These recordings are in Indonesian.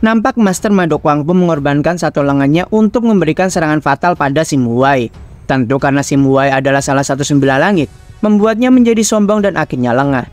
Nampak Master Ma Dongkwang pun mengorbankan satu lengannya untuk memberikan serangan fatal pada Sim Huai. Tentu karena Sim Huai adalah salah satu sembilan langit, membuatnya menjadi sombong dan akhirnya lengah.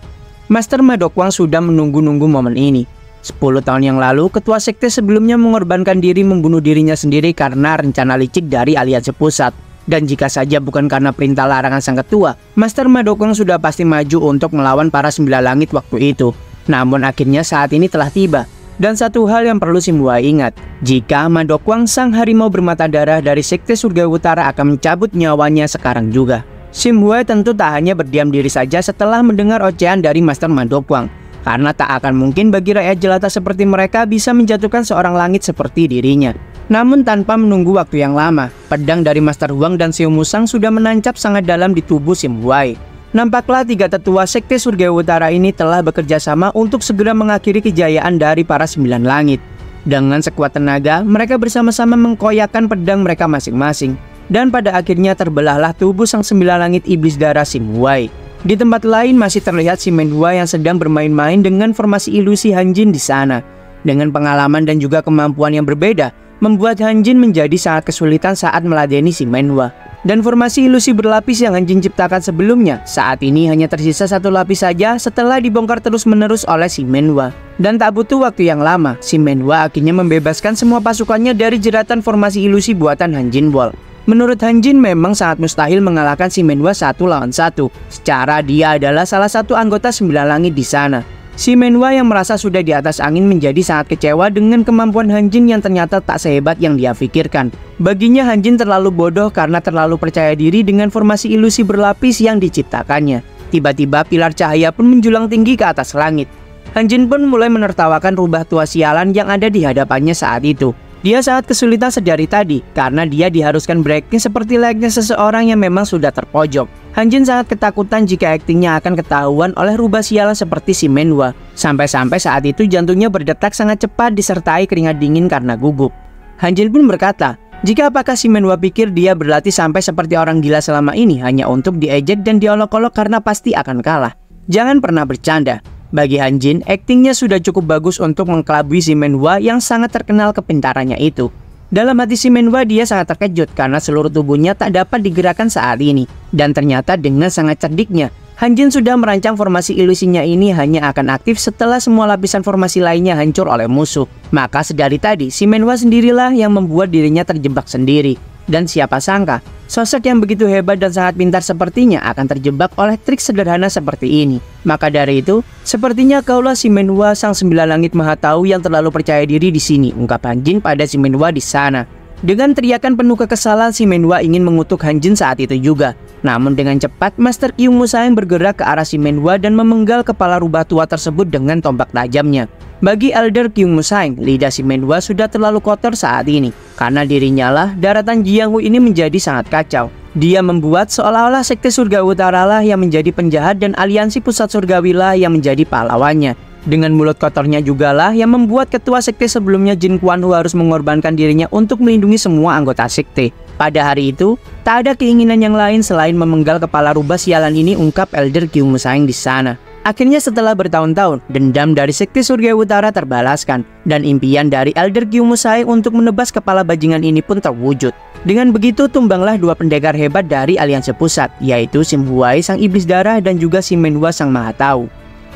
Master Ma Dongkwang sudah menunggu-nunggu momen ini. 10 tahun yang lalu, ketua sekte sebelumnya mengorbankan diri membunuh dirinya sendiri karena rencana licik dari aliansi pusat. Dan jika saja bukan karena perintah larangan sang ketua, Master Ma Dongkwang sudah pasti maju untuk melawan para sembilan langit waktu itu. Namun akhirnya saat ini telah tiba. Dan satu hal yang perlu Sim Huai ingat, jika Ma Dongkwang sang harimau bermata darah dari sekte surga utara akan mencabut nyawanya sekarang juga. Sim Huai tentu tak hanya berdiam diri saja setelah mendengar ocehan dari Master Ma Dongkwang. Karena tak akan mungkin bagi rakyat jelata seperti mereka bisa menjatuhkan seorang langit seperti dirinya. Namun tanpa menunggu waktu yang lama, pedang dari Master Huang dan Xiao Musang sudah menancap sangat dalam di tubuh Sim Huai. Nampaklah tiga tetua sekte surga utara ini telah bekerja sama untuk segera mengakhiri kejayaan dari para sembilan langit. Dengan sekuat tenaga, mereka bersama-sama mengkoyakkan pedang mereka masing-masing. Dan pada akhirnya terbelahlah tubuh sang sembilan langit iblis darah Sim Huai. Di tempat lain masih terlihat si Menhua yang sedang bermain-main dengan formasi ilusi Hanjin di sana. Dengan pengalaman dan juga kemampuan yang berbeda, membuat Hanjin menjadi sangat kesulitan saat meladeni si Menhua. Dan formasi ilusi berlapis yang Hanjin ciptakan sebelumnya, saat ini hanya tersisa satu lapis saja setelah dibongkar terus-menerus oleh si Menhua. Dan tak butuh waktu yang lama, si Menhua akhirnya membebaskan semua pasukannya dari jeratan formasi ilusi buatan Hanjin Wall. Menurut Hanjin memang sangat mustahil mengalahkan si Menhua 1 lawan 1. Secara dia adalah salah satu anggota sembilan langit di sana. Si Menhua yang merasa sudah di atas angin menjadi sangat kecewa dengan kemampuan Hanjin yang ternyata tak sehebat yang dia pikirkan. Baginya Hanjin terlalu bodoh karena terlalu percaya diri dengan formasi ilusi berlapis yang diciptakannya. Tiba-tiba pilar cahaya pun menjulang tinggi ke atas langit. Hanjin pun mulai menertawakan rubah tua sialan yang ada di hadapannya saat itu. Dia sangat kesulitan sedari tadi karena dia diharuskan breaking seperti layaknya seseorang yang memang sudah terpojok. Hanjin sangat ketakutan jika aktingnya akan ketahuan oleh rubah sialan seperti si Menhua. Sampai-sampai saat itu jantungnya berdetak sangat cepat disertai keringat dingin karena gugup. Hanjin pun berkata, jika apakah si Menhua pikir dia berlatih sampai seperti orang gila selama ini hanya untuk diejek dan diolok-olok karena pasti akan kalah. Jangan pernah bercanda. Bagi Hanjin, aktingnya sudah cukup bagus untuk mengkelabui si Menhua yang sangat terkenal kepintarannya itu. Dalam hati si Menhua dia sangat terkejut karena seluruh tubuhnya tak dapat digerakkan saat ini. Dan ternyata dengan sangat cerdiknya, Hanjin sudah merancang formasi ilusinya ini hanya akan aktif setelah semua lapisan formasi lainnya hancur oleh musuh. Maka sedari tadi, si Menhua sendirilah yang membuat dirinya terjebak sendiri. Dan siapa sangka, sosok yang begitu hebat dan sangat pintar sepertinya akan terjebak oleh trik sederhana seperti ini. Maka dari itu, sepertinya kaulah si Menhua sang sembilan langit maha tahu yang terlalu percaya diri di sini, ungkap Hanjin pada si Menhua di sana. Dengan teriakan penuh kekesalan, si Menhua ingin mengutuk Hanjin saat itu juga. Namun dengan cepat, Master Qiu Musang bergerak ke arah si Menhua dan memenggal kepala rubah tua tersebut dengan tombak tajamnya. Bagi Elder Qiu Musang, lidah si Menhua sudah terlalu kotor saat ini. Karena dirinya lah, daratan Jianghu ini menjadi sangat kacau. Dia membuat seolah-olah sekte surga utara lah yang menjadi penjahat dan aliansi pusat surgawi lah yang menjadi pahlawannya. Dengan mulut kotornya jugalah yang membuat ketua sekte sebelumnya Jin Kuan-Hu harus mengorbankan dirinya untuk melindungi semua anggota sekte. Pada hari itu, tak ada keinginan yang lain selain memenggal kepala rubah sialan ini, ungkap Elder Qiu Musang di sana. Akhirnya setelah bertahun-tahun, dendam dari sekte surga utara terbalaskan, dan impian dari Elder Qiu Musang untuk menebas kepala bajingan ini pun terwujud. Dengan begitu tumbanglah dua pendekar hebat dari aliansi pusat, yaitu Sim Huai sang iblis darah dan juga si Menhua sang maha tahu.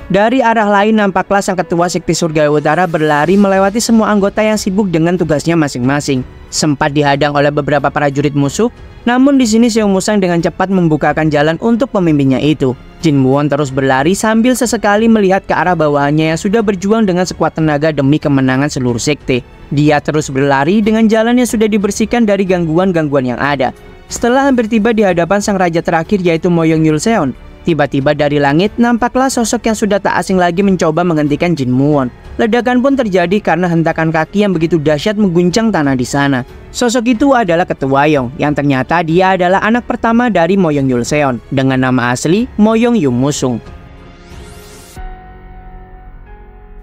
Dari arah lain nampaklah sang ketua sekte surga utara berlari melewati semua anggota yang sibuk dengan tugasnya masing-masing. Sempat dihadang oleh beberapa prajurit musuh, namun di sini Xiao Musang dengan cepat membukakan jalan untuk pemimpinnya itu. Jin Muon terus berlari sambil sesekali melihat ke arah bawahannya yang sudah berjuang dengan sekuat tenaga demi kemenangan seluruh sekte. Dia terus berlari dengan jalan yang sudah dibersihkan dari gangguan-gangguan yang ada. Setelah hampir tiba di hadapan sang raja terakhir yaitu Moyong Yulseon, tiba-tiba dari langit nampaklah sosok yang sudah tak asing lagi mencoba menghentikan Jin Muon. Ledakan pun terjadi karena hentakan kaki yang begitu dahsyat mengguncang tanah di sana. Sosok itu adalah Ketua Yong, yang ternyata dia adalah anak pertama dari Moyong Yulseon dengan nama asli Moyong Yumusung.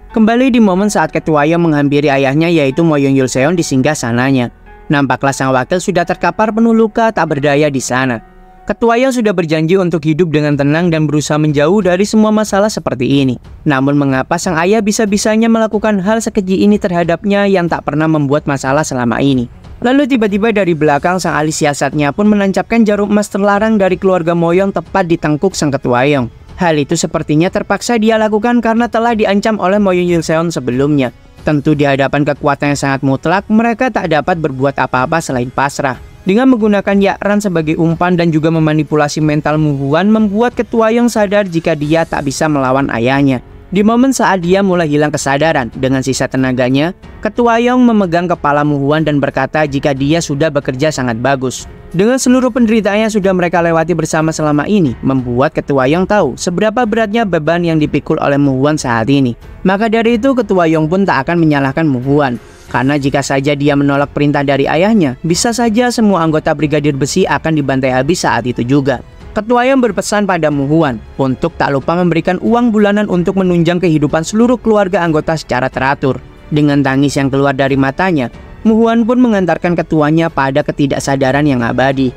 Kembali di momen saat Ketua Yong menghampiri ayahnya yaitu Moyong Yulseon di singgah sananya. Nampaklah sang wakil sudah terkapar penuh luka tak berdaya di sana. Ketua yang sudah berjanji untuk hidup dengan tenang dan berusaha menjauh dari semua masalah seperti ini. Namun mengapa sang ayah bisa-bisanya melakukan hal sekeji ini terhadapnya yang tak pernah membuat masalah selama ini? Lalu tiba-tiba dari belakang sang ahli siasatnya pun menancapkan jarum emas terlarang dari keluarga Moyong tepat di tengkuk sang Ketua Yong. Hal itu sepertinya terpaksa dia lakukan karena telah diancam oleh Moyong Yulseon sebelumnya. Tentu di hadapan kekuatan yang sangat mutlak, mereka tak dapat berbuat apa-apa selain pasrah. Dengan menggunakan Yakran sebagai umpan dan juga memanipulasi mental Muhuan membuat Ketua Yong sadar jika dia tak bisa melawan ayahnya. Di momen saat dia mulai hilang kesadaran, dengan sisa tenaganya, Ketua Yong memegang kepala Muhuan dan berkata jika dia sudah bekerja sangat bagus. Dengan seluruh penderitaan yang sudah mereka lewati bersama selama ini, membuat Ketua Yong tahu seberapa beratnya beban yang dipikul oleh Muhuan saat ini. Maka dari itu Ketua Yong pun tak akan menyalahkan Muhuan. Karena jika saja dia menolak perintah dari ayahnya, bisa saja semua anggota Brigadir Besi akan dibantai habis saat itu juga. Ketua Yong berpesan pada Muhuan untuk tak lupa memberikan uang bulanan untuk menunjang kehidupan seluruh keluarga anggota secara teratur. Dengan tangis yang keluar dari matanya, Muhuan pun mengantarkan ketuanya pada ketidaksadaran yang abadi.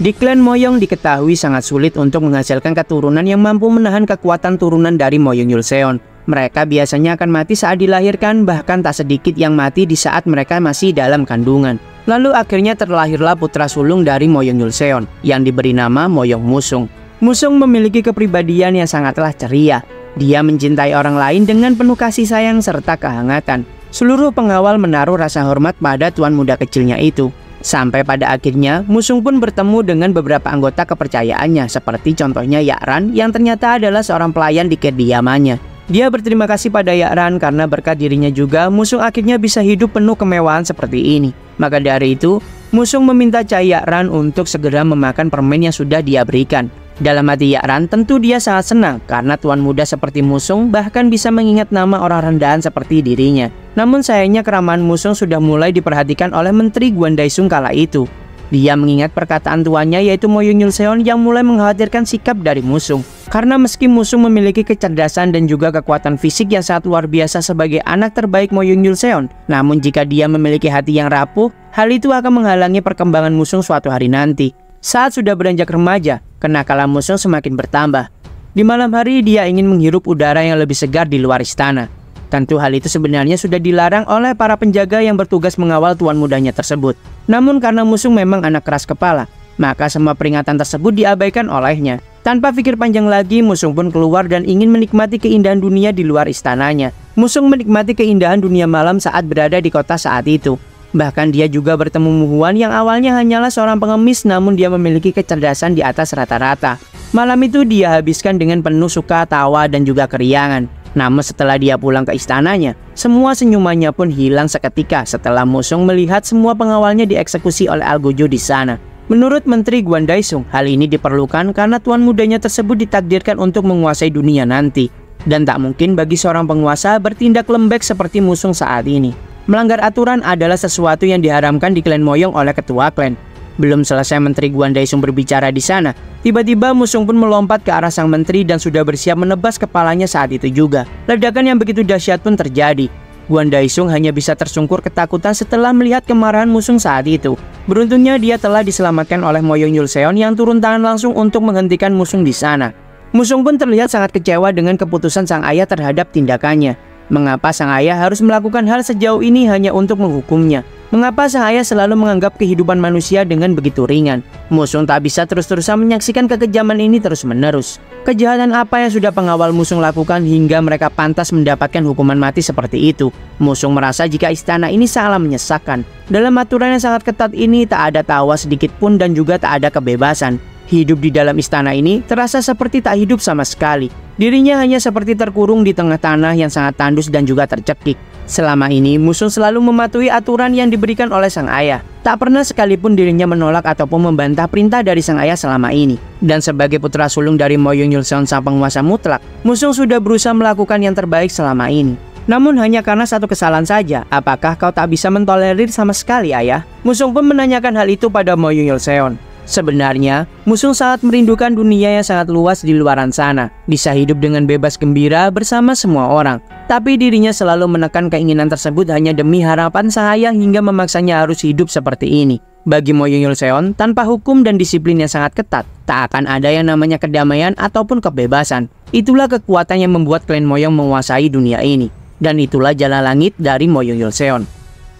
Di klan Moyong diketahui sangat sulit untuk menghasilkan keturunan yang mampu menahan kekuatan turunan dari Moyong Yulseon. Mereka biasanya akan mati saat dilahirkan, bahkan tak sedikit yang mati di saat mereka masih dalam kandungan. Lalu akhirnya terlahirlah putra sulung dari Moyong Yulseon yang diberi nama Moyong Musung. Musung memiliki kepribadian yang sangatlah ceria. Dia mencintai orang lain dengan penuh kasih sayang serta kehangatan. Seluruh pengawal menaruh rasa hormat pada tuan muda kecilnya itu. Sampai pada akhirnya, Musung pun bertemu dengan beberapa anggota kepercayaannya, seperti contohnya Yakran yang ternyata adalah seorang pelayan di kediamannya. Dia berterima kasih pada Yakran karena berkat dirinya juga Musung akhirnya bisa hidup penuh kemewahan seperti ini. Maka dari itu, Musung meminta Cai Yakran untuk segera memakan permen yang sudah dia berikan. Dalam hati Yakran tentu dia sangat senang karena tuan muda seperti Musung bahkan bisa mengingat nama orang rendahan seperti dirinya. Namun sayangnya keramahan Musung sudah mulai diperhatikan oleh Menteri Guan Daisung kala itu. Dia mengingat perkataan tuannya yaitu Moyong Yulseon yang mulai mengkhawatirkan sikap dari Musung. Karena meski Musung memiliki kecerdasan dan juga kekuatan fisik yang sangat luar biasa sebagai anak terbaik Moyong Yulseon, namun jika dia memiliki hati yang rapuh, hal itu akan menghalangi perkembangan Musung suatu hari nanti. Saat sudah beranjak remaja, kenakalan Musung semakin bertambah. Di malam hari dia ingin menghirup udara yang lebih segar di luar istana. Tentu hal itu sebenarnya sudah dilarang oleh para penjaga yang bertugas mengawal tuan mudanya tersebut. Namun karena Musung memang anak keras kepala, maka semua peringatan tersebut diabaikan olehnya. Tanpa pikir panjang lagi, Musung pun keluar dan ingin menikmati keindahan dunia di luar istananya. Musung menikmati keindahan dunia malam saat berada di kota saat itu. Bahkan dia juga bertemu Muhuan yang awalnya hanyalah seorang pengemis namun dia memiliki kecerdasan di atas rata-rata. Malam itu dia habiskan dengan penuh suka, tawa, dan juga keriangan. Namun setelah dia pulang ke istananya, semua senyumannya pun hilang seketika setelah Musung melihat semua pengawalnya dieksekusi oleh Algojo di sana. Menurut Menteri Guan Daisung, hal ini diperlukan karena tuan mudanya tersebut ditakdirkan untuk menguasai dunia nanti. Dan tak mungkin bagi seorang penguasa bertindak lembek seperti Musung saat ini. Melanggar aturan adalah sesuatu yang diharamkan di klan Moyong oleh ketua klan. Belum selesai Menteri Guan Daisung berbicara di sana, tiba-tiba Musung pun melompat ke arah sang menteri dan sudah bersiap menebas kepalanya saat itu juga. Ledakan yang begitu dahsyat pun terjadi. Guan Daisung hanya bisa tersungkur ketakutan setelah melihat kemarahan Musung saat itu. Beruntungnya dia telah diselamatkan oleh Moyong Yulseon yang turun tangan langsung untuk menghentikan Musung di sana. Musung pun terlihat sangat kecewa dengan keputusan sang ayah terhadap tindakannya. Mengapa sang ayah harus melakukan hal sejauh ini hanya untuk menghukumnya? Mengapa sang ayah selalu menganggap kehidupan manusia dengan begitu ringan? Musung tak bisa terus-terusan menyaksikan kekejaman ini terus-menerus. Kejahatan apa yang sudah pengawal Musung lakukan hingga mereka pantas mendapatkan hukuman mati seperti itu? Musung merasa jika istana ini sangatlah menyesakkan. Dalam aturan yang sangat ketat ini tak ada tawa sedikit pun dan juga tak ada kebebasan. Hidup di dalam istana ini terasa seperti tak hidup sama sekali. Dirinya hanya seperti terkurung di tengah tanah yang sangat tandus dan juga tercekik. Selama ini Musung selalu mematuhi aturan yang diberikan oleh sang ayah. Tak pernah sekalipun dirinya menolak ataupun membantah perintah dari sang ayah selama ini. Dan sebagai putra sulung dari Moyong Yulseon sang penguasa mutlak, Musung sudah berusaha melakukan yang terbaik selama ini. Namun hanya karena satu kesalahan saja, apakah kau tak bisa mentolerir sama sekali ayah? Musung pun menanyakan hal itu pada Moyong Yulseon. Sebenarnya, Musung sangat merindukan dunia yang sangat luas di luaran sana, bisa hidup dengan bebas gembira bersama semua orang. Tapi dirinya selalu menekan keinginan tersebut hanya demi harapan sang ayah hingga memaksanya harus hidup seperti ini. Bagi Moyong Yulseon, tanpa hukum dan disiplin yang sangat ketat, tak akan ada yang namanya kedamaian ataupun kebebasan. Itulah kekuatan yang membuat klan Moyong menguasai dunia ini. Dan itulah jalan langit dari Moyong Yulseon.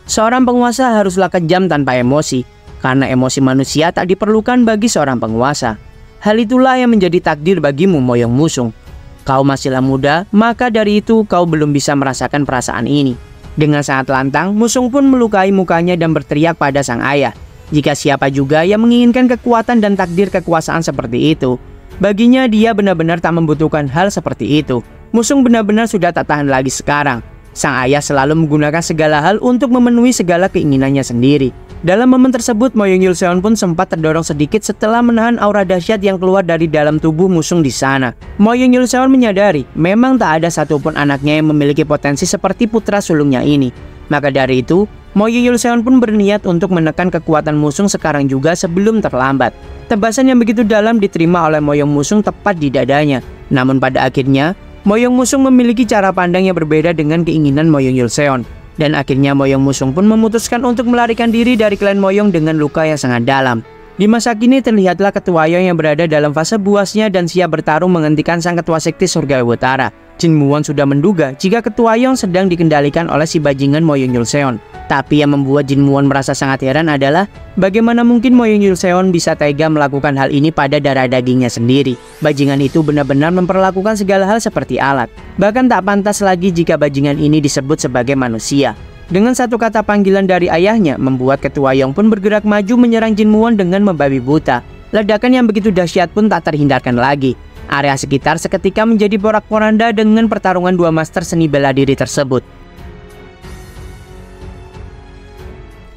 Seorang penguasa haruslah kejam tanpa emosi, karena emosi manusia tak diperlukan bagi seorang penguasa. Hal itulah yang menjadi takdir bagimu, Moyong Musung. Kau masihlah muda, maka dari itu kau belum bisa merasakan perasaan ini. Dengan sangat lantang, Musung pun melukai mukanya dan berteriak pada sang ayah. Jika siapa juga yang menginginkan kekuatan dan takdir kekuasaan seperti itu, baginya dia benar-benar tak membutuhkan hal seperti itu. Musung benar-benar sudah tak tahan lagi sekarang. Sang ayah selalu menggunakan segala hal untuk memenuhi segala keinginannya sendiri. Dalam momen tersebut, Moyong Yulseon pun sempat terdorong sedikit setelah menahan aura dahsyat yang keluar dari dalam tubuh Musung di sana. Moyong Yulseon menyadari memang tak ada satupun anaknya yang memiliki potensi seperti putra sulungnya ini. Maka dari itu, Moyong Yulseon pun berniat untuk menekan kekuatan Musung sekarang juga sebelum terlambat. Tebasan yang begitu dalam diterima oleh Moyong Musung tepat di dadanya. Namun pada akhirnya, Moyong Musung memiliki cara pandang yang berbeda dengan keinginan Moyong Yulseon. Dan akhirnya Moyong Musung pun memutuskan untuk melarikan diri dari klan Moyong dengan luka yang sangat dalam. Di masa kini terlihatlah Ketua Yong yang berada dalam fase buasnya dan siap bertarung menghentikan sang Ketua Sekti Surgawi Utara. Jin Muon sudah menduga jika Ketua Yong sedang dikendalikan oleh si bajingan Moyong Yulseon. Tapi yang membuat Jin Muon merasa sangat heran adalah bagaimana mungkin Moyong Yulseon bisa tega melakukan hal ini pada darah dagingnya sendiri. Bajingan itu benar-benar memperlakukan segala hal seperti alat. Bahkan tak pantas lagi jika bajingan ini disebut sebagai manusia. Dengan satu kata panggilan dari ayahnya, membuat Ketua Yong pun bergerak maju menyerang Jin Muon dengan membabi buta. Ledakan yang begitu dahsyat pun tak terhindarkan lagi. Area sekitar seketika menjadi porak-poranda dengan pertarungan dua master seni bela diri tersebut.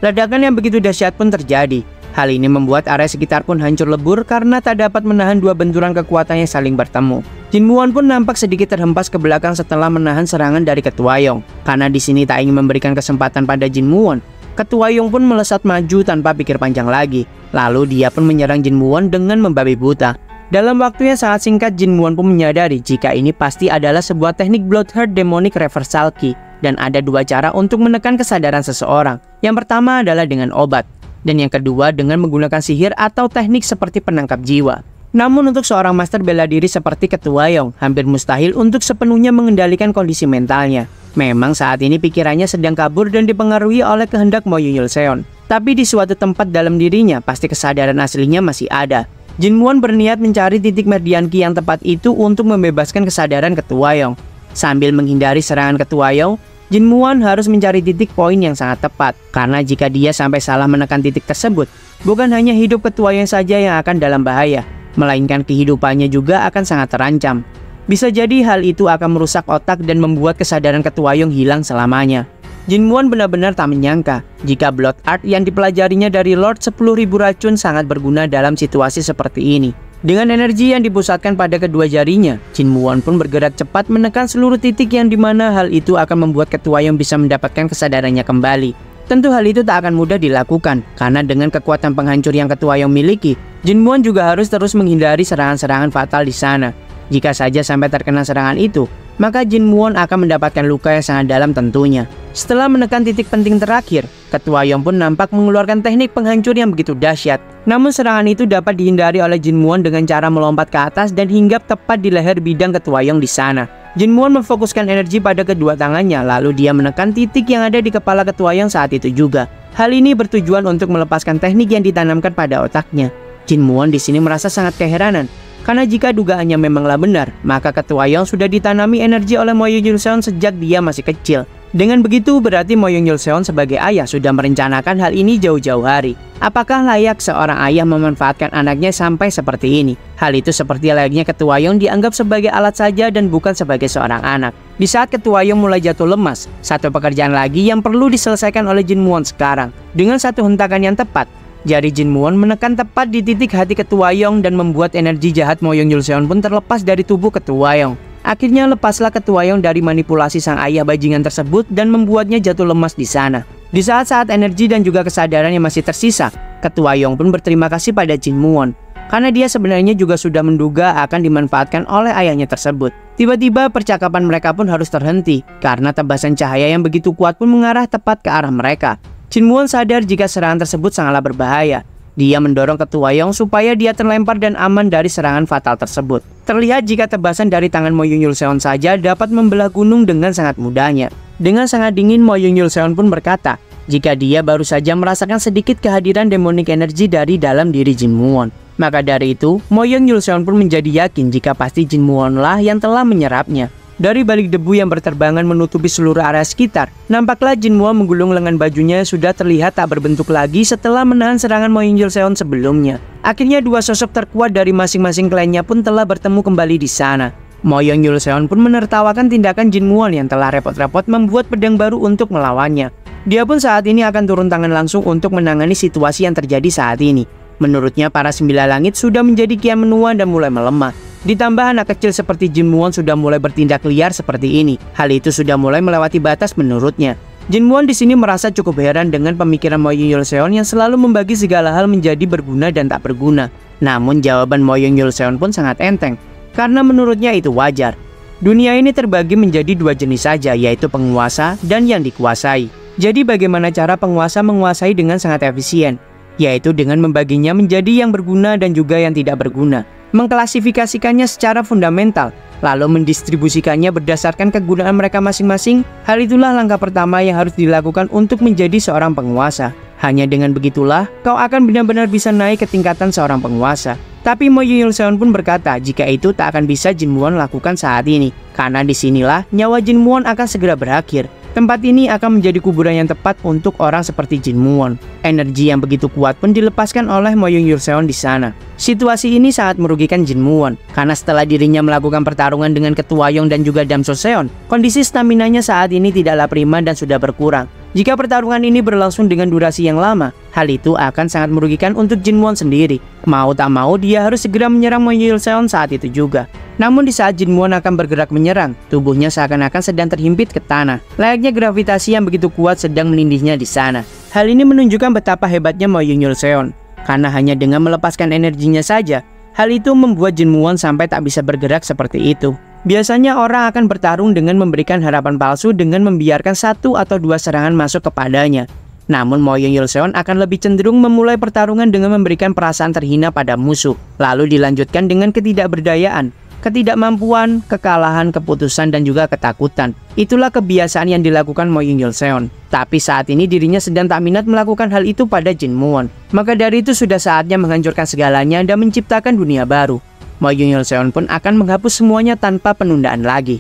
Ledakan yang begitu dahsyat pun terjadi. Hal ini membuat area sekitar pun hancur lebur karena tak dapat menahan dua benturan kekuatan yang saling bertemu. Jin Muon pun nampak sedikit terhempas ke belakang setelah menahan serangan dari Ketua Yong. Karena di sini tak ingin memberikan kesempatan pada Jin Muon, Ketua Yong pun melesat maju tanpa pikir panjang lagi. Lalu dia pun menyerang Jin Muon dengan membabi buta. Dalam waktu yang sangat singkat, Jin Muon pun menyadari jika ini pasti adalah sebuah teknik Bloodheart Demonic Reversal Ki. Dan ada dua cara untuk menekan kesadaran seseorang. Yang pertama adalah dengan obat. Dan yang kedua dengan menggunakan sihir atau teknik seperti penangkap jiwa. Namun untuk seorang master bela diri seperti Ketua Yong, hampir mustahil untuk sepenuhnya mengendalikan kondisi mentalnya. Memang saat ini pikirannya sedang kabur dan dipengaruhi oleh kehendak Moyong Yulseon. Tapi di suatu tempat dalam dirinya, pasti kesadaran aslinya masih ada. Jin Muon berniat mencari titik meridian Ki yang tepat itu untuk membebaskan kesadaran Ketua Yong. Sambil menghindari serangan Ketua Yong, Jin Muon harus mencari titik poin yang sangat tepat. Karena jika dia sampai salah menekan titik tersebut, bukan hanya hidup Ketua Yong saja yang akan dalam bahaya, melainkan kehidupannya juga akan sangat terancam. Bisa jadi hal itu akan merusak otak dan membuat kesadaran Ketua Yong hilang selamanya. Jin Muon benar-benar tak menyangka jika Blood Art yang dipelajarinya dari Lord 10.000 Racun sangat berguna dalam situasi seperti ini. Dengan energi yang dipusatkan pada kedua jarinya, Jin Muon pun bergerak cepat menekan seluruh titik yang dimana hal itu akan membuat Ketua Yong bisa mendapatkan kesadarannya kembali. Tentu hal itu tak akan mudah dilakukan, karena dengan kekuatan penghancur yang Ketua Yong miliki, Jin Muon juga harus terus menghindari serangan-serangan fatal di sana. Jika saja sampai terkena serangan itu, maka Jin Muon akan mendapatkan luka yang sangat dalam tentunya. Setelah menekan titik penting terakhir, Ketua Yong pun nampak mengeluarkan teknik penghancur yang begitu dahsyat. Namun serangan itu dapat dihindari oleh Jin Muon dengan cara melompat ke atas dan hinggap tepat di leher bidang Ketua Yong di sana. Jin Muon memfokuskan energi pada kedua tangannya, lalu dia menekan titik yang ada di kepala Ketua Yong saat itu juga. Hal ini bertujuan untuk melepaskan teknik yang ditanamkan pada otaknya. Jin Muon di sini merasa sangat keheranan. Karena jika dugaannya memanglah benar, maka Ketua Yong sudah ditanami energi oleh Moyong Yulseon sejak dia masih kecil. Dengan begitu berarti Moyong Yulseon sebagai ayah sudah merencanakan hal ini jauh-jauh hari. Apakah layak seorang ayah memanfaatkan anaknya sampai seperti ini? Hal itu seperti layaknya Ketua Yong dianggap sebagai alat saja dan bukan sebagai seorang anak. Di saat Ketua Yong mulai jatuh lemas, satu pekerjaan lagi yang perlu diselesaikan oleh Jin Muon sekarang. Dengan satu hentakan yang tepat, jari Jin Muon menekan tepat di titik hati Ketua Yong dan membuat energi jahat Moyong Yulseon pun terlepas dari tubuh Ketua Yong. Akhirnya lepaslah Ketua Yong dari manipulasi sang ayah bajingan tersebut dan membuatnya jatuh lemas di sana. Di saat-saat energi dan juga kesadaran yang masih tersisa, Ketua Yong pun berterima kasih pada Jin Muon, karena dia sebenarnya juga sudah menduga akan dimanfaatkan oleh ayahnya tersebut. Tiba-tiba percakapan mereka pun harus terhenti, karena tebasan cahaya yang begitu kuat pun mengarah tepat ke arah mereka. Jin Muon sadar jika serangan tersebut sangatlah berbahaya. Dia mendorong Ketua Yong supaya dia terlempar dan aman dari serangan fatal tersebut. Terlihat jika tebasan dari tangan Mo Yun-Yul-seon saja dapat membelah gunung dengan sangat mudahnya. Dengan sangat dingin, Mo Yun-Yul-seon pun berkata, jika dia baru saja merasakan sedikit kehadiran demonic energy dari dalam diri Jin Muon. Maka dari itu, Mo Yun-Yul-seon pun menjadi yakin jika pasti Jin Muon lah yang telah menyerapnya. Dari balik debu yang berterbangan menutupi seluruh area sekitar, nampaklah Jin Muon menggulung lengan bajunya sudah terlihat tak berbentuk lagi setelah menahan serangan Mo Yun-Yul-seon sebelumnya. Akhirnya dua sosok terkuat dari masing-masing klannya pun telah bertemu kembali di sana. Mo Yun-Yul-seon pun menertawakan tindakan Jin Muon yang telah repot-repot membuat pedang baru untuk melawannya. Dia pun saat ini akan turun tangan langsung untuk menangani situasi yang terjadi saat ini. Menurutnya para sembilan langit sudah menjadi kian menua dan mulai melemah. Ditambah anak kecil seperti Jin Muon sudah mulai bertindak liar seperti ini. Hal itu sudah mulai melewati batas menurutnya. Jin Muon di sini merasa cukup heran dengan pemikiran Mo Yun-Yul-seon yang selalu membagi segala hal menjadi berguna dan tak berguna. Namun jawaban Mo Yun-Yul-seon pun sangat enteng, karena menurutnya itu wajar. Dunia ini terbagi menjadi dua jenis saja, yaitu penguasa dan yang dikuasai. Jadi bagaimana cara penguasa menguasai dengan sangat efisien? Yaitu dengan membaginya menjadi yang berguna dan juga yang tidak berguna. Mengklasifikasikannya secara fundamental, lalu mendistribusikannya berdasarkan kegunaan mereka masing-masing. Hal itulah langkah pertama yang harus dilakukan untuk menjadi seorang penguasa. Hanya dengan begitulah, kau akan benar-benar bisa naik ke tingkatan seorang penguasa. Tapi Mo Yun-Yul-seon pun berkata jika itu tak akan bisa Jin Muon lakukan saat ini, karena disinilah nyawa Jin Muon akan segera berakhir. Tempat ini akan menjadi kuburan yang tepat untuk orang seperti Jin Muon. Energi yang begitu kuat pun dilepaskan oleh Mo Yun-Yul-seon di sana. Situasi ini sangat merugikan Jin Muon, karena setelah dirinya melakukan pertarungan dengan Ketua Yong dan juga Dam So-seon, kondisi staminanya saat ini tidaklah prima dan sudah berkurang. Jika pertarungan ini berlangsung dengan durasi yang lama, hal itu akan sangat merugikan untuk Jin Muon sendiri. Mau tak mau, dia harus segera menyerang Mo Yun-Yul-seon saat itu juga. Namun di saat Jin Muon akan bergerak menyerang, tubuhnya seakan-akan sedang terhimpit ke tanah. Layaknya gravitasi yang begitu kuat sedang menindihnya di sana. Hal ini menunjukkan betapa hebatnya Mo Yun-Yul-seon, karena hanya dengan melepaskan energinya saja, hal itu membuat Jin Muon sampai tak bisa bergerak seperti itu. Biasanya orang akan bertarung dengan memberikan harapan palsu dengan membiarkan satu atau dua serangan masuk kepadanya. Namun Mo Yun-Yul-seon akan lebih cenderung memulai pertarungan dengan memberikan perasaan terhina pada musuh, lalu dilanjutkan dengan ketidakberdayaan, ketidakmampuan, kekalahan, keputusan, dan juga ketakutan. Itulah kebiasaan yang dilakukan Mo Yun-Yul-seon. Tapi saat ini dirinya sedang tak minat melakukan hal itu pada Jin Muon. Maka dari itu sudah saatnya menghancurkan segalanya dan menciptakan dunia baru. Mo Yun-Yul-seon pun akan menghapus semuanya tanpa penundaan lagi.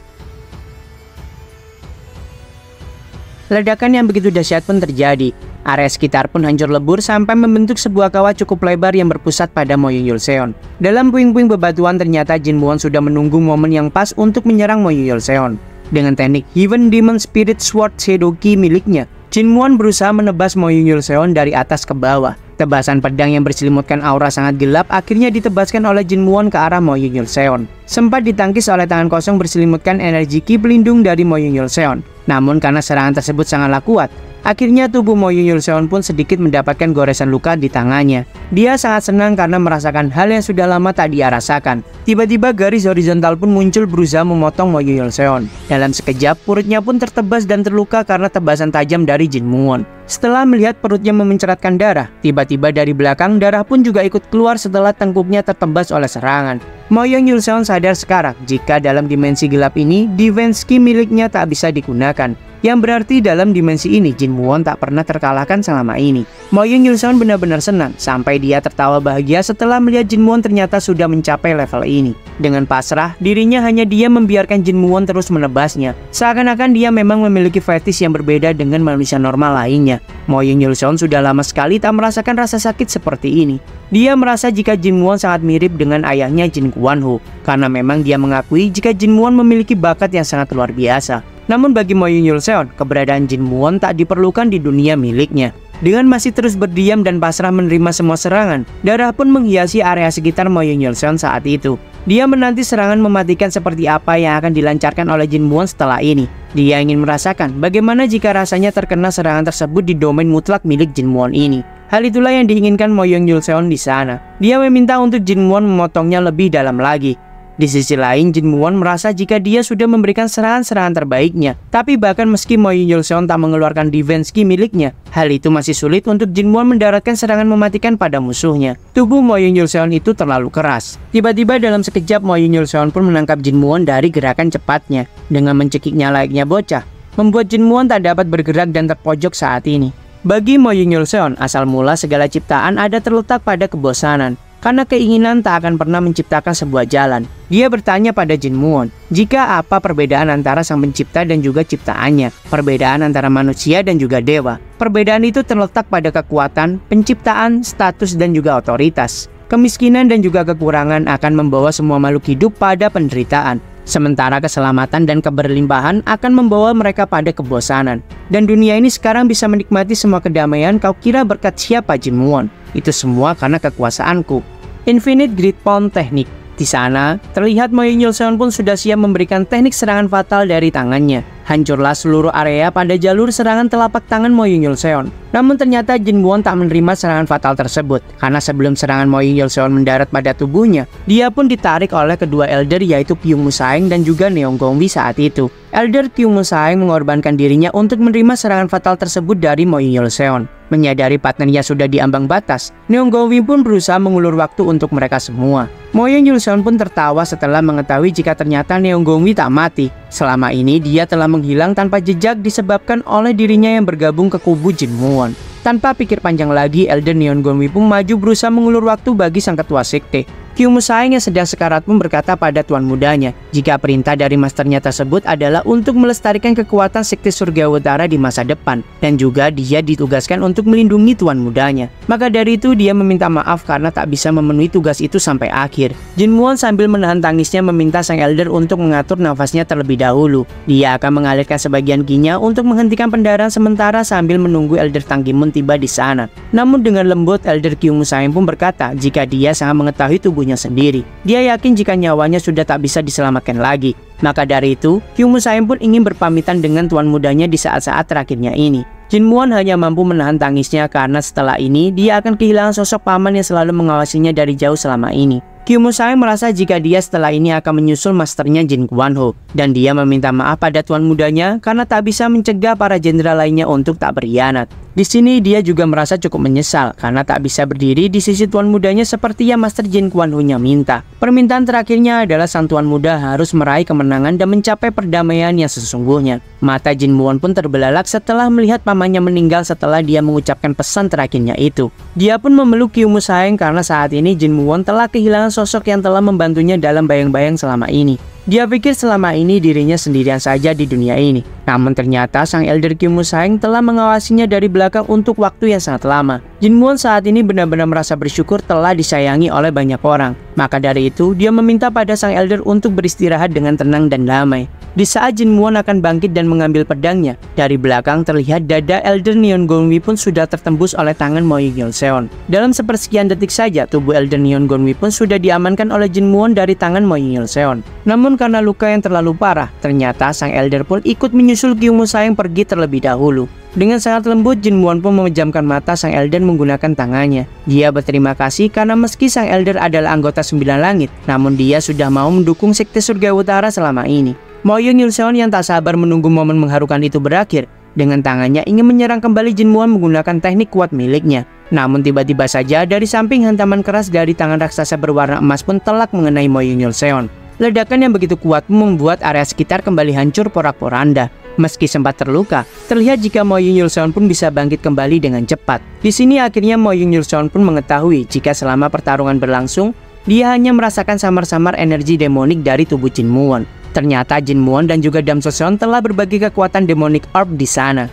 Ledakan yang begitu dahsyat pun terjadi. Area sekitar pun hancur lebur sampai membentuk sebuah kawah cukup lebar yang berpusat pada Mo Yun-Yul-seon. Dalam puing-puing bebatuan ternyata Jin Muon sudah menunggu momen yang pas untuk menyerang Mo Yun-Yul-seon. Dengan teknik Heaven Demon Spirit Sword Shadow Ki miliknya, Jin Muon berusaha menebas Mo Yun-Yul-seon dari atas ke bawah. Tebasan pedang yang berselimutkan aura sangat gelap akhirnya ditebaskan oleh Jin Muon ke arah Mo Yun-Yul-seon. Sempat ditangkis oleh tangan kosong berselimutkan energi ki pelindung dari Mo Yun-Yul-seon. Namun karena serangan tersebut sangatlah kuat, akhirnya tubuh Mo Yun-Yul-seon pun sedikit mendapatkan goresan luka di tangannya. Dia sangat senang karena merasakan hal yang sudah lama tak dia rasakan. Tiba-tiba garis horizontal pun muncul berusaha memotong Mo Yun-Yul-seon. Dalam sekejap, perutnya pun tertebas dan terluka karena tebasan tajam dari Jin Muon. Setelah melihat perutnya memenceratkan darah, tiba-tiba dari belakang darah pun juga ikut keluar setelah tengkuknya tertebas oleh serangan. Mo Yun-Yul-seon sadar sekarang jika dalam dimensi gelap ini, defense ki miliknya tak bisa digunakan. Yang berarti dalam dimensi ini Jin Muon tak pernah terkalahkan selama ini. Mo Yun-Yul-seon benar-benar senang sampai dia tertawa bahagia setelah melihat Jin Muon ternyata sudah mencapai level ini. Dengan pasrah, dirinya hanya dia membiarkan Jin Muon terus menebasnya. Seakan-akan dia memang memiliki fetish yang berbeda dengan manusia normal lainnya. Mo Yun-Yul-seon sudah lama sekali tak merasakan rasa sakit seperti ini. Dia merasa jika Jin Muon sangat mirip dengan ayahnya Jin Kuan-ho, karena memang dia mengakui jika Jin Muon memiliki bakat yang sangat luar biasa. Namun bagi Mo Yun-Yul-seon, keberadaan Jin Muon tak diperlukan di dunia miliknya. Dengan masih terus berdiam dan pasrah menerima semua serangan, darah pun menghiasi area sekitar Mo Yun-Yul-seon saat itu. Dia menanti serangan mematikan seperti apa yang akan dilancarkan oleh Jin Muon setelah ini. Dia ingin merasakan bagaimana jika rasanya terkena serangan tersebut di domain mutlak milik Jin Muon ini. Hal itulah yang diinginkan Moyong Yulseon di sana. Dia meminta untuk Jin Won memotongnya lebih dalam lagi. Di sisi lain, Jin Won merasa jika dia sudah memberikan serangan-serangan terbaiknya. Tapi bahkan meski Moyong Yulseon tak mengeluarkan defense ki miliknya, hal itu masih sulit untuk Jin Won mendaratkan serangan mematikan pada musuhnya. Tubuh Moyong Yulseon itu terlalu keras. Tiba-tiba dalam sekejap Moyong Yulseon pun menangkap Jin Won dari gerakan cepatnya. Dengan mencekiknya layaknya bocah, membuat Jin Won tak dapat bergerak dan terpojok saat ini. Bagi Moyong Yulseon, asal mula segala ciptaan ada terletak pada kebosanan. Karena keinginan tak akan pernah menciptakan sebuah jalan. Dia bertanya pada Jin Won, jika apa perbedaan antara sang pencipta dan juga ciptaannya? Perbedaan antara manusia dan juga dewa. Perbedaan itu terletak pada kekuatan, penciptaan, status dan juga otoritas. Kemiskinan dan juga kekurangan akan membawa semua makhluk hidup pada penderitaan. Sementara keselamatan dan keberlimpahan akan membawa mereka pada kebosanan. Dan dunia ini sekarang bisa menikmati semua kedamaian kau kira berkat siapa Jin Won? Itu semua karena kekuasaanku. Infinite Great Palm Technique. Di sana, terlihat Moyong Yulseon pun sudah siap memberikan teknik serangan fatal dari tangannya. Hancurlah seluruh area pada jalur serangan telapak tangan Moyong Yulseon. Namun ternyata Jin Won tak menerima serangan fatal tersebut. Karena sebelum serangan Moyong Yulseon mendarat pada tubuhnya, dia pun ditarik oleh kedua elder yaitu Kyung Musaeng dan juga Neong Gongwi saat itu. Elder Kyung Musaeng mengorbankan dirinya untuk menerima serangan fatal tersebut dari Moyong Yulseon. Menyadari partnernya sudah diambang batas, Neong Gongwi pun berusaha mengulur waktu untuk mereka semua. Moyong Yulseon pun tertawa setelah mengetahui jika ternyata Neong Gongwi tak mati. Selama ini dia telah menghilang tanpa jejak disebabkan oleh dirinya yang bergabung ke kubu Jin Won. Tanpa pikir panjang lagi, Elder Neong Gongwi pun maju berusaha mengulur waktu bagi sang ketua sekte. Kyung Musaeng yang sedang sekarat pun berkata pada tuan mudanya, jika perintah dari masternya tersebut adalah untuk melestarikan kekuatan sekte surga utara di masa depan, dan juga dia ditugaskan untuk melindungi tuan mudanya. Maka dari itu dia meminta maaf karena tak bisa memenuhi tugas itu sampai akhir. Jin Won sambil menahan tangisnya meminta sang elder untuk mengatur nafasnya terlebih dahulu. Dia akan mengalirkan sebagian ki-nya untuk menghentikan pendarahan sementara sambil menunggu elder Tang Ki-moon tiba di sana. Namun dengan lembut elder Kyung Musaeng pun berkata jika dia sangat mengetahui tubuhnya sendiri. Dia yakin jika nyawanya sudah tak bisa diselamatkan lagi. Maka dari itu, Kyung Musaeng pun ingin berpamitan dengan tuan mudanya di saat-saat terakhirnya ini. Jin Won hanya mampu menahan tangisnya karena setelah ini dia akan kehilangan sosok paman yang selalu mengawasinya dari jauh selama ini. Kyung Musaeng merasa jika dia setelah ini akan menyusul masternya Jin Kwon Ho, dan dia meminta maaf pada tuan mudanya karena tak bisa mencegah para jenderal lainnya untuk tak berkhianat. Di sini dia juga merasa cukup menyesal karena tak bisa berdiri di sisi tuan mudanya seperti yang Master Jin Kwon Ho-nya minta. Permintaan terakhirnya adalah sang tuan muda harus meraih kemenangan dan mencapai perdamaian yang sesungguhnya. Mata Jin Won pun terbelalak setelah melihat pamannya meninggal setelah dia mengucapkan pesan terakhirnya itu. Dia pun memeluk Kyung Musaeng karena saat ini Jin Won telah kehilangan sosok yang telah membantunya dalam bayang-bayang selama ini. Dia pikir selama ini dirinya sendirian saja di dunia ini. Namun ternyata sang elder Kyung Musaeng telah mengawasinya dari belakang untuk waktu yang sangat lama. Jin Won saat ini benar-benar merasa bersyukur telah disayangi oleh banyak orang. Maka dari itu dia meminta pada sang elder untuk beristirahat dengan tenang dan damai. Di saat Jin Won akan bangkit dan mengambil pedangnya, dari belakang terlihat dada elder Neong Gongwi pun sudah tertembus oleh tangan Moyong Yulseon. Dalam sepersekian detik saja, tubuh elder Neong Gongwi pun sudah diamankan oleh Jin Won dari tangan Moyong Yulseon. Namun karena luka yang terlalu parah, ternyata sang elder pun ikut menyusul Kyung Musaeng pergi terlebih dahulu. Dengan sangat lembut, Jin Won pun memejamkan mata sang elder menggunakan tangannya. Dia berterima kasih karena meski sang elder adalah anggota 9 langit, namun dia sudah mau mendukung sekte surga utara selama ini. Moyong Yulseon yang tak sabar menunggu momen mengharukan itu berakhir, dengan tangannya ingin menyerang kembali Jin Won menggunakan teknik kuat miliknya. Namun tiba-tiba saja dari samping hantaman keras dari tangan raksasa berwarna emas pun telak mengenai Moyong Yulseon. Ledakan yang begitu kuat membuat area sekitar kembali hancur porak-poranda. Meski sempat terluka, terlihat jika Moyong Yulseon pun bisa bangkit kembali dengan cepat. Di sini akhirnya Moyong Yulseon pun mengetahui jika selama pertarungan berlangsung, dia hanya merasakan samar-samar energi demonik dari tubuh Jin Won. Ternyata Jin Won dan juga Dam Soseon telah berbagi kekuatan demonic orb di sana.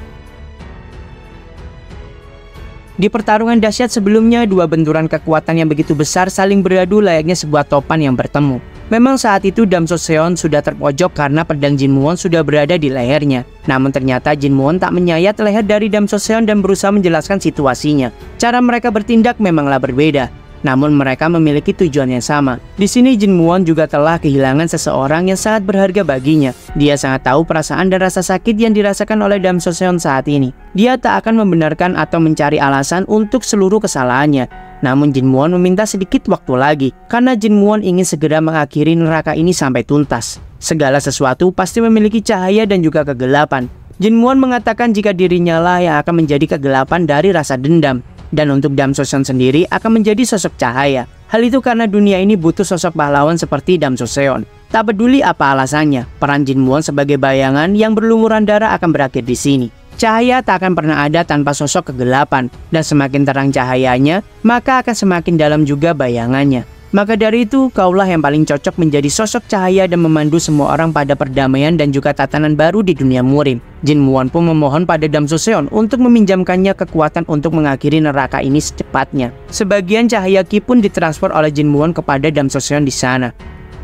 Di pertarungan dahsyat sebelumnya, dua benturan kekuatan yang begitu besar saling beradu layaknya sebuah topan yang bertemu. Memang saat itu Dam Soseon sudah terpojok karena pedang Jin Won sudah berada di lehernya. Namun ternyata Jin Won tak menyayat leher dari Dam Soseon dan berusaha menjelaskan situasinya. Cara mereka bertindak memanglah berbeda. namun mereka memiliki tujuan yang sama. Di sini Jin Muon juga telah kehilangan seseorang yang sangat berharga baginya. Dia sangat tahu perasaan dan rasa sakit yang dirasakan oleh Dam So-seon saat ini. Dia tak akan membenarkan atau mencari alasan untuk seluruh kesalahannya. Namun Jin Muon meminta sedikit waktu lagi, karena Jin Muon ingin segera mengakhiri neraka ini sampai tuntas. Segala sesuatu pasti memiliki cahaya dan juga kegelapan. Jin Muon mengatakan jika dirinya lah yang akan menjadi kegelapan dari rasa dendam. Dan untuk Dam So-seon sendiri akan menjadi sosok cahaya. Hal itu karena dunia ini butuh sosok pahlawan seperti Dam So-seon. Tak peduli apa alasannya, peran Jin Muon sebagai bayangan yang berlumuran darah akan berakhir di sini. Cahaya tak akan pernah ada tanpa sosok kegelapan, dan semakin terang cahayanya, maka akan semakin dalam juga bayangannya. Maka dari itu, kaulah yang paling cocok menjadi sosok cahaya dan memandu semua orang pada perdamaian dan juga tatanan baru di dunia murim. Jin Muon pun memohon pada Dam So-seon untuk meminjamkannya kekuatan untuk mengakhiri neraka ini secepatnya. Sebagian cahaya Ki pun ditransfer oleh Jin Muon kepada Dam So-seon di sana.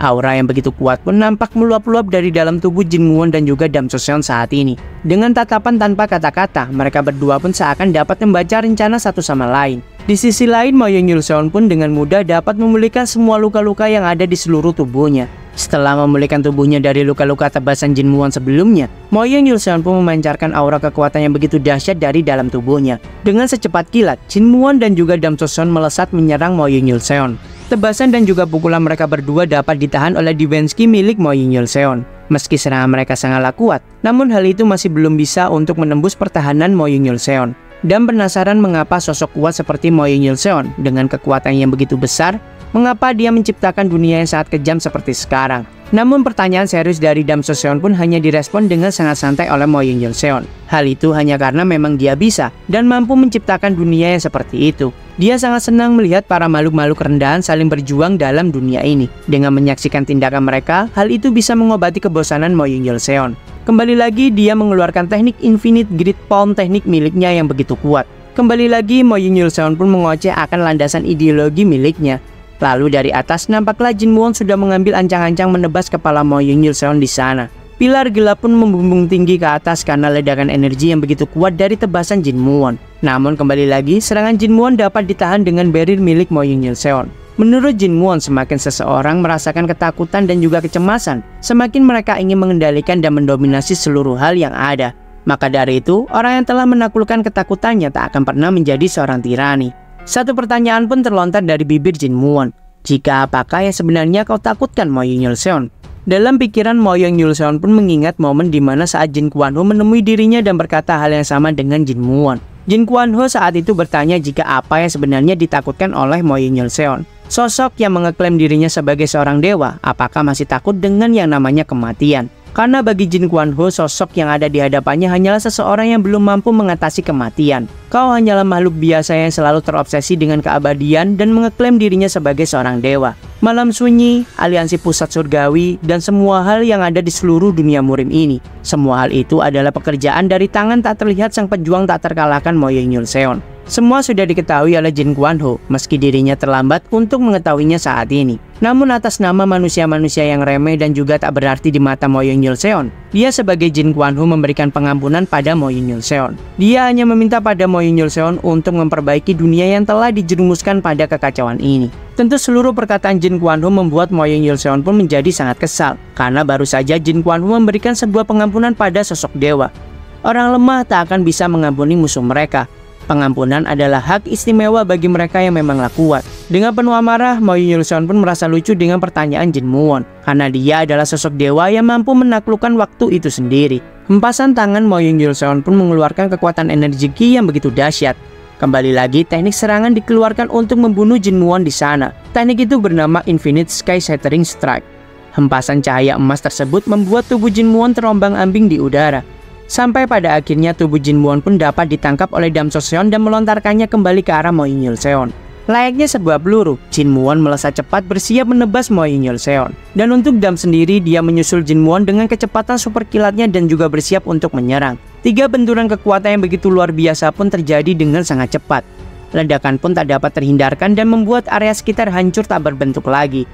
Aura yang begitu kuat pun nampak meluap-luap dari dalam tubuh Jin Muon dan juga Dam So-seon saat ini. Dengan tatapan tanpa kata-kata, mereka berdua pun seakan dapat membaca rencana satu sama lain. Di sisi lain, Mo Yeon-seon pun dengan mudah dapat memulihkan semua luka-luka yang ada di seluruh tubuhnya. Setelah memulihkan tubuhnya dari luka-luka tebasan Jin Muon sebelumnya, Mo Yeon-seon pun memancarkan aura kekuatan yang begitu dahsyat dari dalam tubuhnya. Dengan secepat kilat, Jin Muon dan juga Dam So-seon melesat menyerang Mo Yeon-seon. Tebasan dan juga pukulan mereka berdua dapat ditahan oleh defense ki milik Mo Yeon-seon. Meski serangan mereka sangatlah kuat, namun hal itu masih belum bisa untuk menembus pertahanan Mo Yeon-seon. Dan penasaran mengapa sosok kuat seperti Mo Yeon-seon dengan kekuatan yang begitu besar, mengapa dia menciptakan dunia yang sangat kejam seperti sekarang. Namun pertanyaan serius dari Dam So-seon pun hanya direspon dengan sangat santai oleh Mo Yeon-seon. Hal itu hanya karena memang dia bisa dan mampu menciptakan dunia yang seperti itu. Dia sangat senang melihat para makhluk-makhluk rendahan saling berjuang dalam dunia ini. Dengan menyaksikan tindakan mereka, hal itu bisa mengobati kebosanan Mo Yeon-seon. Kembali lagi dia mengeluarkan teknik Infinite Grid Palm, teknik miliknya yang begitu kuat. Kembali lagi Mo Yeon-seon pun mengoceh akan landasan ideologi miliknya. Lalu dari atas nampaklah Jin Muon sudah mengambil ancang-ancang menebas kepala Mo Yeon-seon di sana. Pilar gelap pun membumbung tinggi ke atas karena ledakan energi yang begitu kuat dari tebasan Jin Muon. Namun kembali lagi serangan Jin Muon dapat ditahan dengan barrier milik Mo Yeon-seon. Menurut Jin Muon, semakin seseorang merasakan ketakutan dan juga kecemasan, semakin mereka ingin mengendalikan dan mendominasi seluruh hal yang ada. Maka dari itu, orang yang telah menaklukkan ketakutannya tak akan pernah menjadi seorang tirani. Satu pertanyaan pun terlontar dari bibir Jin Muon. Jika apakah yang sebenarnya kau takutkan, Mo Yeon-seon? Dalam pikiran Mo Yeon-seon pun mengingat momen di mana saat Jin Kwon-ho menemui dirinya dan berkata hal yang sama dengan Jin Muon. Jin Kwon-ho saat itu bertanya jika apa yang sebenarnya ditakutkan oleh Mo Yeon-seon. Sosok yang mengeklaim dirinya sebagai seorang dewa, apakah masih takut dengan yang namanya kematian? Karena bagi Jin Kwon-ho, sosok yang ada di hadapannya hanyalah seseorang yang belum mampu mengatasi kematian. Kau hanyalah makhluk biasa yang selalu terobsesi dengan keabadian dan mengeklaim dirinya sebagai seorang dewa. Malam sunyi, aliansi pusat surgawi, dan semua hal yang ada di seluruh dunia murim ini. Semua hal itu adalah pekerjaan dari tangan tak terlihat sang pejuang tak terkalahkan Mo Yeon-seon. Semua sudah diketahui oleh Jin Kwon-ho, meski dirinya terlambat untuk mengetahuinya saat ini. Namun atas nama manusia-manusia yang remeh dan juga tak berarti di mata Mo Yeon-seon, dia sebagai Jin Kwon-ho memberikan pengampunan pada Mo Yeon-seon. Dia hanya meminta pada Mo Yeon-seon untuk memperbaiki dunia yang telah dijerumuskan pada kekacauan ini. Tentu seluruh perkataan Jin Kwon-ho membuat Mo Yeon-seon pun menjadi sangat kesal, karena baru saja Jin Kwon-ho memberikan sebuah pengampunan pada sosok dewa. Orang lemah tak akan bisa mengampuni musuh mereka. Pengampunan adalah hak istimewa bagi mereka yang memanglah kuat. Dengan penuh amarah, Mo Yeon-seon pun merasa lucu dengan pertanyaan Jin Muon, karena dia adalah sosok dewa yang mampu menaklukkan waktu itu sendiri. Hempasan tangan Mo Yeon-seon pun mengeluarkan kekuatan energi Ki yang begitu dahsyat. Kembali lagi, teknik serangan dikeluarkan untuk membunuh Jin Muon di sana. Teknik itu bernama Infinite Sky Shattering Strike. Hempasan cahaya emas tersebut membuat tubuh Jin Muon terombang-ambing di udara. Sampai pada akhirnya tubuh Jin Muon pun dapat ditangkap oleh Dam So-seon dan melontarkannya kembali ke arah Mo Yeon-seon. Layaknya sebuah peluru, Jin Muon melesat cepat bersiap menebas Mo Yeon-seon. Dan untuk Dam sendiri, dia menyusul Jin Muon dengan kecepatan super kilatnya dan juga bersiap untuk menyerang. 3 benturan kekuatan yang begitu luar biasa pun terjadi dengan sangat cepat. Ledakan pun tak dapat terhindarkan dan membuat area sekitar hancur tak berbentuk lagi.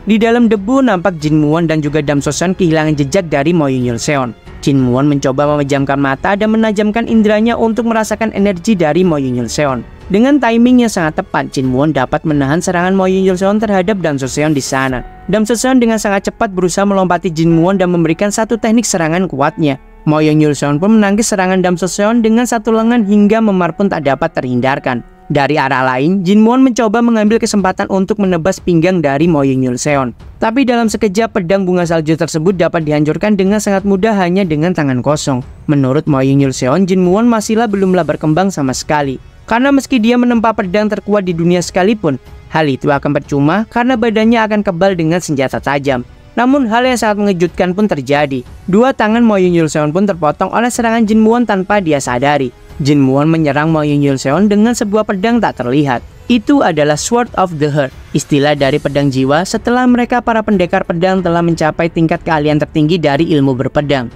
Di dalam debu nampak Jin Muon dan juga Dam Soseon kehilangan jejak dari Mo Yun-Seon. Jin Muon mencoba memejamkan mata dan menajamkan indranya untuk merasakan energi dari Mo Yun-Seon. Dengan timing yang sangat tepat, Jin Muon dapat menahan serangan Mo Yun-Seon terhadap Dam Soseon di sana. Dam Soseon dengan sangat cepat berusaha melompati Jin Muon dan memberikan satu teknik serangan kuatnya. Mo Yun-Seon pun menangkis serangan Dam Soseon dengan satu lengan hingga memar pun tak dapat terhindarkan. Dari arah lain, Jin Muon mencoba mengambil kesempatan untuk menebas pinggang dari Mo Yun-Seon. Tapi dalam sekejap, pedang bunga salju tersebut dapat dihancurkan dengan sangat mudah hanya dengan tangan kosong. Menurut Mo Yun-Seon, Jin Muon masihlah belumlah berkembang sama sekali. Karena meski dia menempa pedang terkuat di dunia sekalipun, hal itu akan percuma karena badannya akan kebal dengan senjata tajam. Namun hal yang sangat mengejutkan pun terjadi. Dua tangan Mo Yun-Seon pun terpotong oleh serangan Jin Muon tanpa dia sadari. Jin Muon menyerang Mo Yun-Seon dengan sebuah pedang tak terlihat. Itu adalah Sword of the Heart, istilah dari pedang jiwa setelah mereka para pendekar pedang telah mencapai tingkat keahlian tertinggi dari ilmu berpedang.